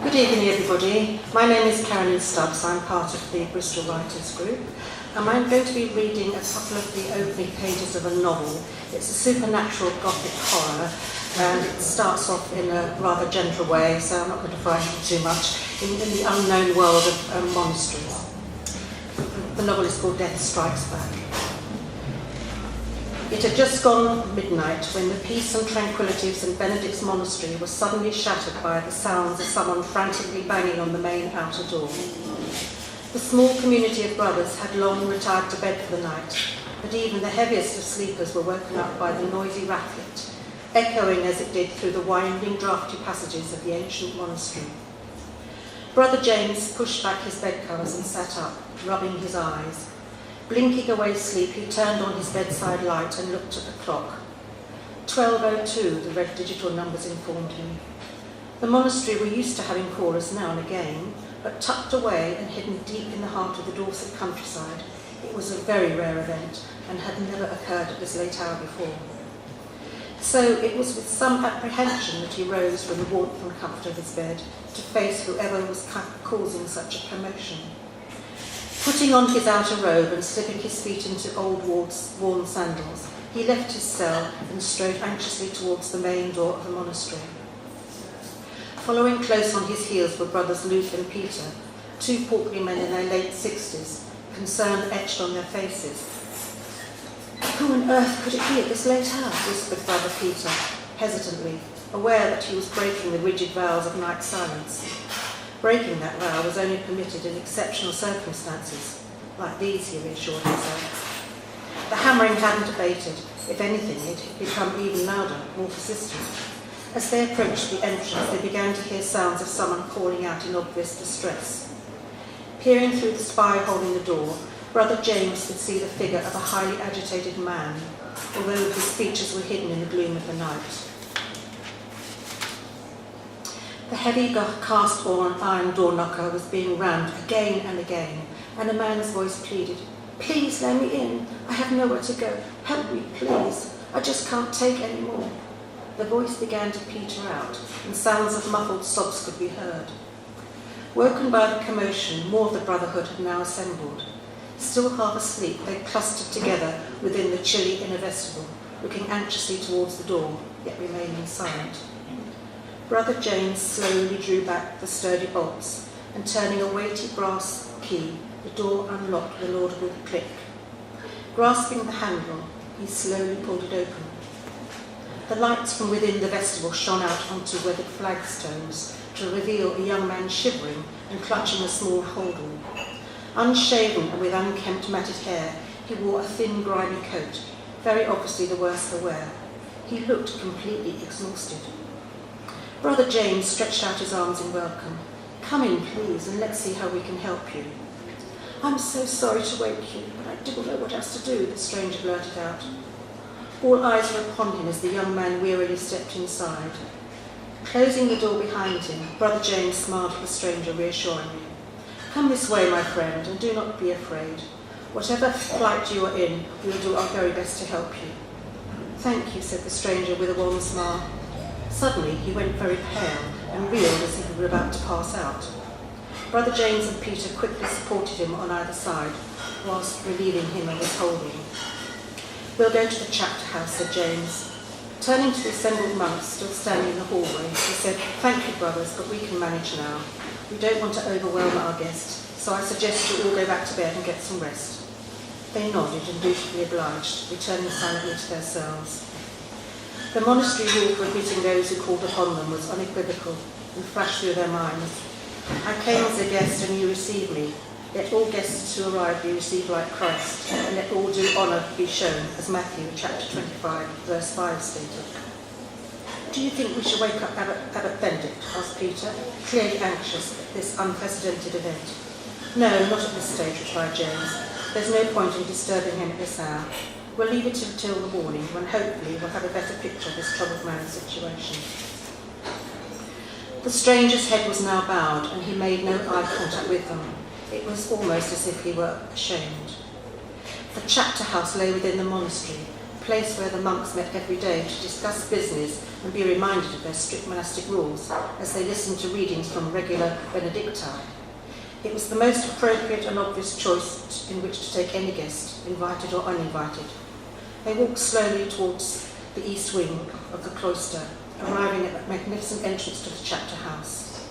Good evening, everybody. My name is Carolyn. I'm part of the Bristol Writers Group, and I'm going to be reading a couple of the opening pages of a novel. It's a supernatural gothic horror, and it starts off in a rather gentle way, so I'm not going to frighten you too much, in the unknown world of monasteries. The novel is called Death Strikes Back. It had just gone midnight when the peace and tranquility of St. Benedict's Monastery was suddenly shattered by the sounds of someone frantically banging on the main outer door. The small community of brothers had long retired to bed for the night, but even the heaviest of sleepers were woken up by the noisy rattlet, echoing as it did through the winding, draughty passages of the ancient monastery. Brother James pushed back his bedcovers and sat up, rubbing his eyes. Blinking away sleep, he turned on his bedside light and looked at the clock. 12:02, the red digital numbers informed him. The monastery were used to having callers now and again, but tucked away and hidden deep in the heart of the Dorset countryside, it was a very rare event and had never occurred at this late hour before. So it was with some apprehension that he rose from the warmth and comfort of his bed to face whoever was causing such a commotion. Putting on his outer robe and slipping his feet into old worn sandals, he left his cell and strode anxiously towards the main door of the monastery. Following close on his heels were brothers Luke and Peter, two portly men in their late 60s, concern etched on their faces. "Who on earth could it be at this late hour?" whispered Brother Peter, hesitantly, aware that he was breaking the rigid vows of night silence. Breaking that vow was only permitted in exceptional circumstances, like these, he reassured himself. The hammering hadn't abated. If anything, it had become even louder, more persistent. As they approached the entrance, they began to hear sounds of someone calling out in obvious distress. Peering through the spy hole in the door, Brother James could see the figure of a highly agitated man, although his features were hidden in the gloom of the night. The heavy cast iron door knocker was being rammed again and again, and a man's voice pleaded, "Please let me in. I have nowhere to go. Help me, please. I just can't take any more." The voice began to peter out, and sounds of muffled sobs could be heard. Woken by the commotion, more of the brotherhood had now assembled. Still half asleep, they clustered together within the chilly inner vestibule, looking anxiously towards the door, yet remaining silent. Brother James slowly drew back the sturdy bolts, and turning a weighty brass key, the door unlocked with a laudable click. Grasping the handle, he slowly pulled it open. The lights from within the vestibule shone out onto weathered flagstones to reveal a young man shivering and clutching a small holdall. Unshaven and with unkempt matted hair, he wore a thin, grimy coat, very obviously the worse for wear. He looked completely exhausted. Brother James stretched out his arms in welcome. "Come in, please, and let's see how we can help you." "I'm so sorry to wake you, but I didn't know what else to do," the stranger blurted out. All eyes were upon him as the young man wearily stepped inside. Closing the door behind him, Brother James smiled at the stranger reassuringly. "Come this way, my friend, and do not be afraid. Whatever plight you are in, we will do our very best to help you." "Thank you," said the stranger with a warm smile. Suddenly, he went very pale and reeled as if he were about to pass out. Brother James and Peter quickly supported him on either side, whilst relieving him of his holding. "We'll go to the chapter house," said James. Turning to the assembled monks still standing in the hallway, he said, "Thank you, brothers, but we can manage now. We don't want to overwhelm our guest, so I suggest you all go back to bed and get some rest." They nodded and dutifully obliged, returning silently to their cells. The monastery rule for admitting those who called upon them was unequivocal and flashed through their minds. "I came as a guest and you received me. Let all guests who arrive be received like Christ, and let all due honour be shown," as Matthew chapter 25, verse 5 stated. "Do you think we should wake up Abbot Benedict?" asked Peter, clearly anxious at this unprecedented event. "No, not at this stage," replied James. "There's no point in disturbing him at this hour. We'll leave it until the morning, when hopefully we'll have a better picture of this troubled man's situation." The stranger's head was now bowed, and he made no eye contact with them. It was almost as if he were ashamed. The chapter house lay within the monastery, a place where the monks met every day to discuss business and be reminded of their strict monastic rules as they listened to readings from regular Benedictine. It was the most appropriate and obvious choice in which to take any guest, invited or uninvited. They walked slowly towards the east wing of the cloister, arriving at the magnificent entrance to the chapter house.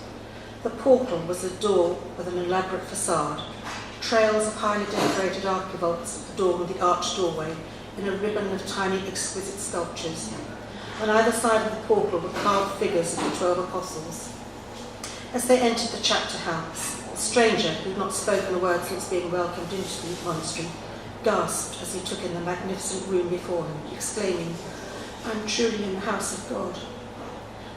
The portal was a door with an elaborate facade. Trails of highly decorated archivolts adorned the arched doorway in a ribbon of tiny exquisite sculptures. On either side of the portal were carved figures of the 12 apostles. As they entered the chapter house, a stranger, who had not spoken a word since being welcomed into the monastery, gasped as he took in the magnificent room before him, exclaiming, "I'm truly in the house of God."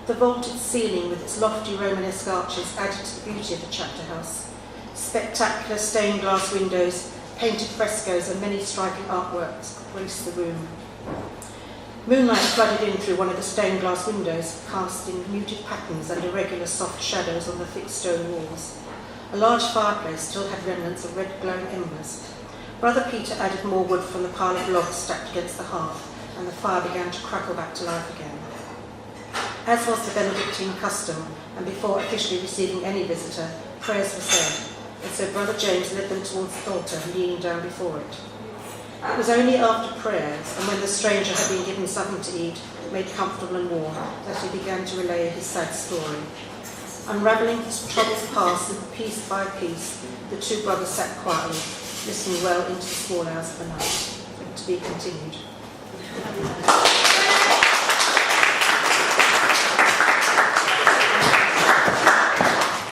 The vaulted ceiling with its lofty Romanesque arches added to the beauty of the chapter house. Spectacular stained glass windows, painted frescoes and many striking artworks graced the room. Moonlight flooded in through one of the stained glass windows, casting muted patterns and irregular soft shadows on the thick stone walls. A large fireplace still had remnants of red glowing embers. Brother Peter added more wood from the pile of logs stacked against the hearth, and the fire began to crackle back to life again. As was the Benedictine custom, and before officially receiving any visitor, prayers were said, and so Brother James led them towards the altar, kneeling down before it. It was only after prayers, and when the stranger had been given something to eat, made comfortable and warm, that he began to relay his sad story. Unravelling his troubled past piece by piece, the two brothers sat quietly, listening well into the small hours of the night. To be continued.